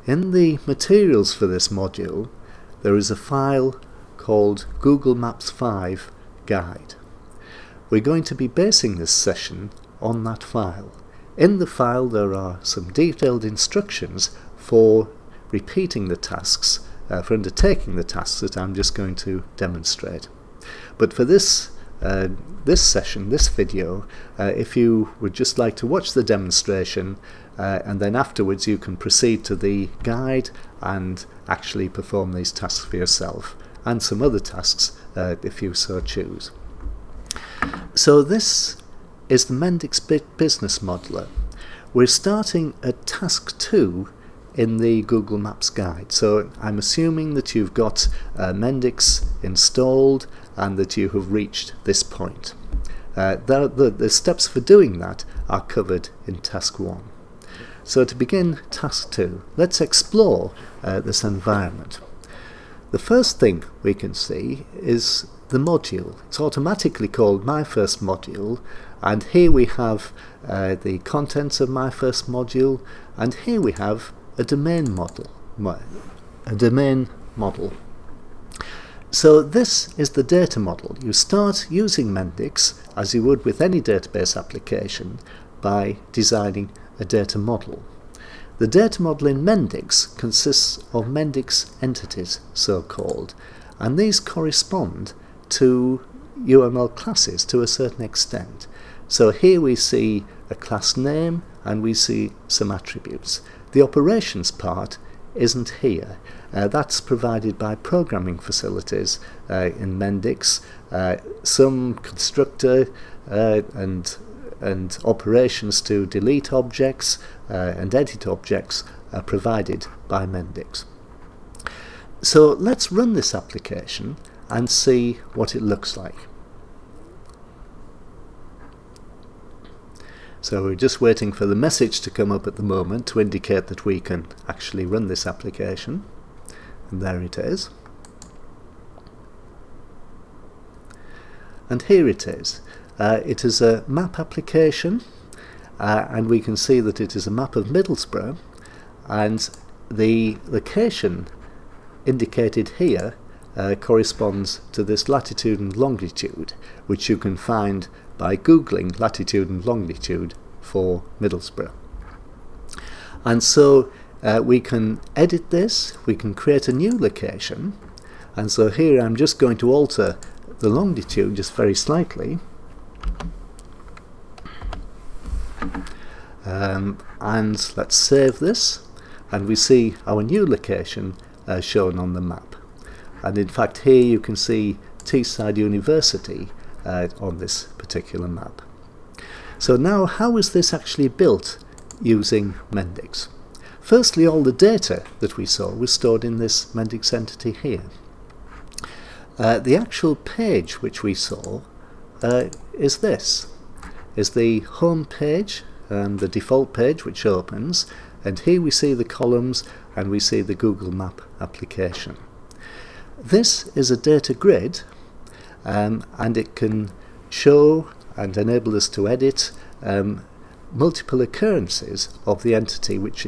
In the materials for this module, there is a file called Google Maps 5 Guide. We're going to be basing this session on that file. In the file there are some detailed instructions for repeating the tasks, for undertaking the tasks that I'm just going to demonstrate. But for this session, this video, if you would just like to watch the demonstration and then afterwards you can proceed to the guide and actually perform these tasks for yourself and some other tasks if you so choose. So this is the Mendix Business Modeler. We're starting at task 2 in the Google Maps guide. So I'm assuming that you've got Mendix installed and that you have reached this point. The steps for doing that are covered in task 1. So to begin task 2, let's explore this environment. The first thing we can see is the module. It's automatically called My First Module, and here we have the contents of My First Module, and here we have a domain model. So this is the data model. You start using Mendix as you would with any database application by designing a data model. The data model in Mendix consists of Mendix entities, so called, and these correspond to UML classes to a certain extent. So here we see a class name and we see some attributes. The operations part isn't here. That's provided by programming facilities in Mendix. Some constructor and operations to delete objects and edit objects are provided by Mendix. So let's run this application and see what it looks like. So we're just waiting for the message to come up at the moment to indicate that we can actually run this application. And there it is. And here it is. It is a map application, and we can see that it is a map of Middlesbrough, and the location indicated here corresponds to this latitude and longitude, which you can find by googling latitude and longitude for Middlesbrough. And so we can edit this, we can create a new location, and so here I'm just going to alter the longitude just very slightly, and let's save this, and we see our new location shown on the map. And in fact here you can see Teesside University on this particular map. So now how is this actually built using Mendix? Firstly, all the data that we saw was stored in this Mendix entity here. The actual page which we saw is this, is the home page, the default page which opens, and here we see the columns and we see the Google Map application. This is a data grid, and it can show and enable us to edit multiple occurrences of the entity which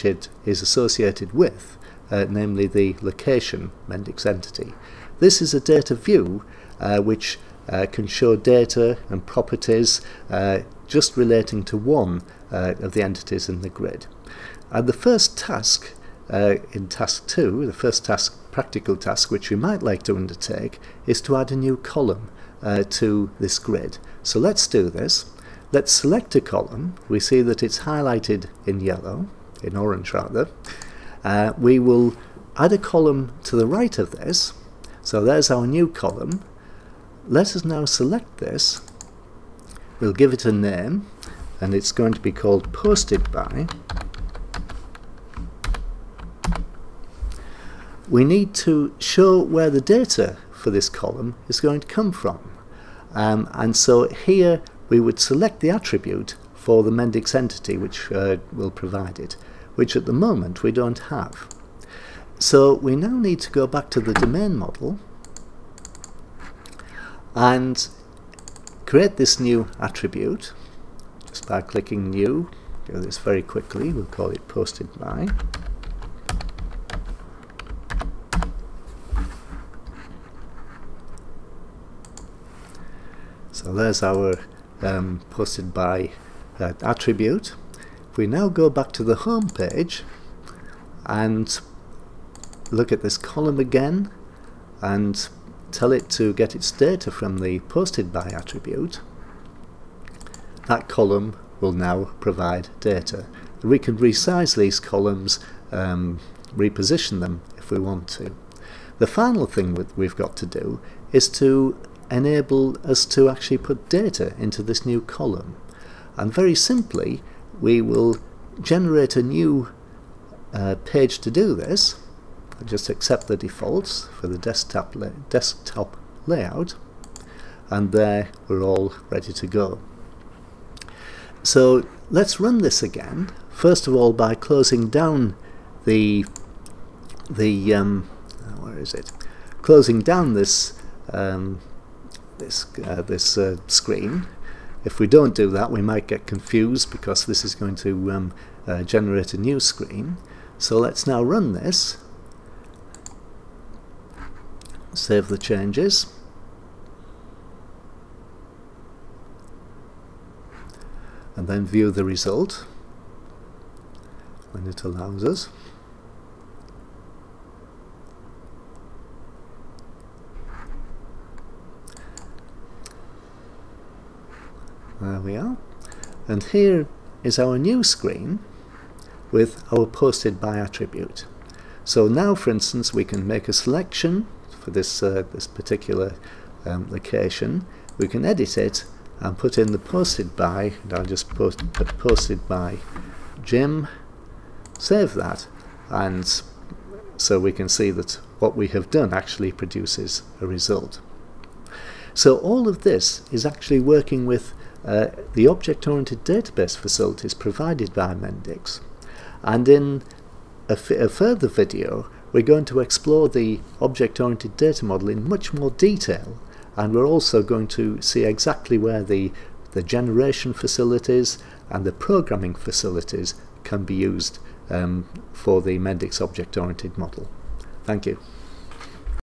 it is associated with, namely the location Mendix entity. This is a data view which can show data and properties just relating to one of the entities in the grid. And the first task in task 2, the first task, practical task which we might like to undertake, is to add a new column to this grid. So let's do this. Let's select a column. We see that it's highlighted in yellow, in orange rather. We will add a column to the right of this. So there's our new column. Let us now select this. We'll give it a name, and it's going to be called Posted By. We need to show where the data for this column is going to come from. And so here we would select the attribute for the Mendix entity which will provide it, which at the moment we don't have. So we now need to go back to the domain model and create this new attribute just by clicking new. Do this very quickly. We'll call it Posted By. So there's our posted by attribute. If we now go back to the home page and look at this column again and tell it to get its data from the posted by attribute, that column will now provide data. We can resize these columns, reposition them if we want to. The final thing we've got to do is to enable us to actually put data into this new column. And very simply, we will generate a new page to do this. I'll just accept the defaults for the desktop layout, and there we're all ready to go. So let's run this again, first of all by closing down where is it? Closing down this screen. If we don't do that, we might get confused because this is going to generate a new screen. So let's now run this, save the changes, and then view the result when it allows us. There we are, and here is our new screen with our posted by attribute. So now, for instance, we can make a selection for this this particular location. We can edit it and put in the posted by, and I'll just put posted by Jim, save that, and so we can see that what we have done actually produces a result. So all of this is actually working with the object-oriented database facilities provided by Mendix. And in a further video, we're going to explore the object-oriented data model in much more detail, and we're also going to see exactly where the generation facilities and the programming facilities can be used for the Mendix object-oriented model. Thank you.